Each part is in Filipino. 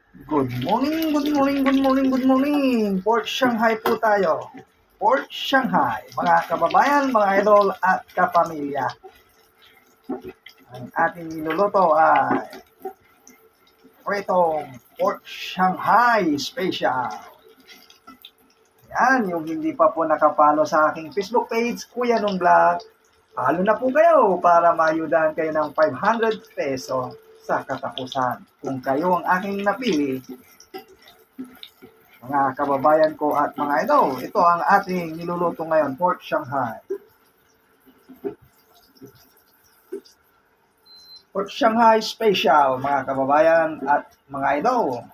Good morning, good morning, good morning, good morning. Pork Shanghai po tayo. Pork Shanghai, mga kababayan, mga idol at kapamilya. Ang ating niluluto ay pritong Pork Shanghai Special. Yan, yung hindi pa po nakapalo sa aking Facebook page, Kuya Nung Vlog, palo na po kayo para mayudahan kayo ng 500 peso sa katapusan. Kung kayo ang aking napili, mga kababayan ko at mga idol, ito ang ating niluluto ngayon, Pork Shanghai. Pork Shanghai Special, mga kababayan at mga idol.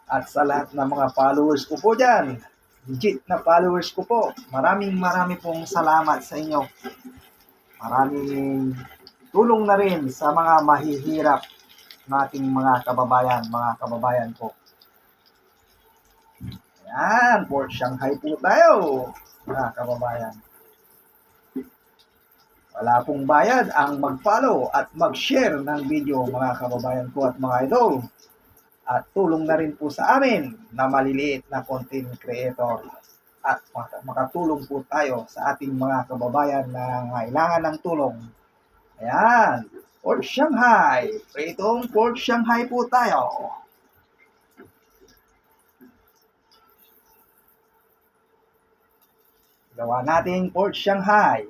At sa lahat ng mga followers ko po dyan, legit na followers ko po, maraming pong salamat sa inyo. Maraming tulong na rin sa mga mahihirap nating mga kababayan ko. Yan, Pork Shanghai po tayo, mga kababayan. Wala pong bayad ang mag-follow at mag-share ng video, mga kababayan ko at mga idol. At tulong na rin po sa amin na maliliit na content creator. At makatulong po tayo sa ating mga kababayan na kailangan ng tulong. Ayan, Pork Shanghai. Pritong Pork Shanghai po tayo. Gawa nating Pork Shanghai,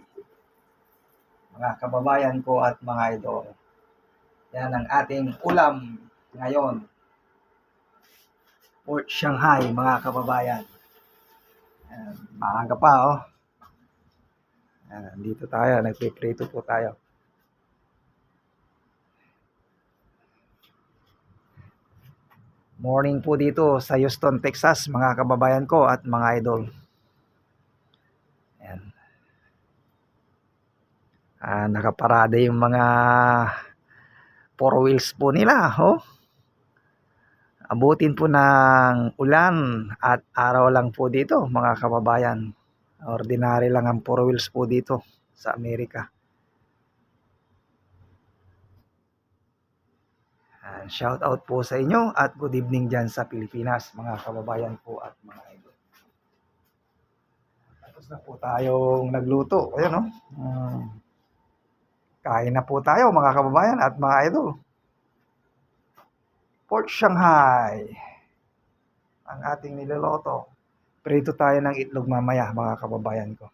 mga kababayan ko at mga idol. Yan ang ating ulam ngayon. Pork Shanghai, mga kababayan. Maaga pa, oh. Dito tayo, nagpiprito po tayo. Morning po dito sa Houston, Texas, mga kababayan ko at mga idol. Ayan. Nakaparada yung mga 4 wheels po nila, oh. Abutin po ng ulan at araw lang po dito, mga kababayan. Ordinary lang ang 4 wheels po dito sa Amerika. Shout out po sa inyo at good evening dyan sa Pilipinas, mga kababayan po at mga idol. Tapos na po tayong nagluto. Ayan, no? Kain na po tayo, mga kababayan at mga idol. Pork Shanghai ang ating niluluto. Prito tayo ng itlog mamaya, mga kababayan ko.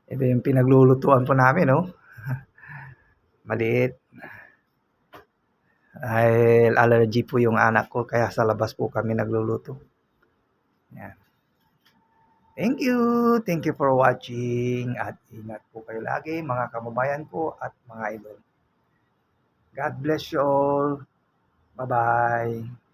Ito yung pinaglulutuan po namin, no? Maliit. Dahil allergy po yung anak ko, kaya sa labas po kami nagluluto. Yan. Thank you for watching at ingat po kayo lagi, mga kababayan ko at mga idol. God bless you all. Bye-bye.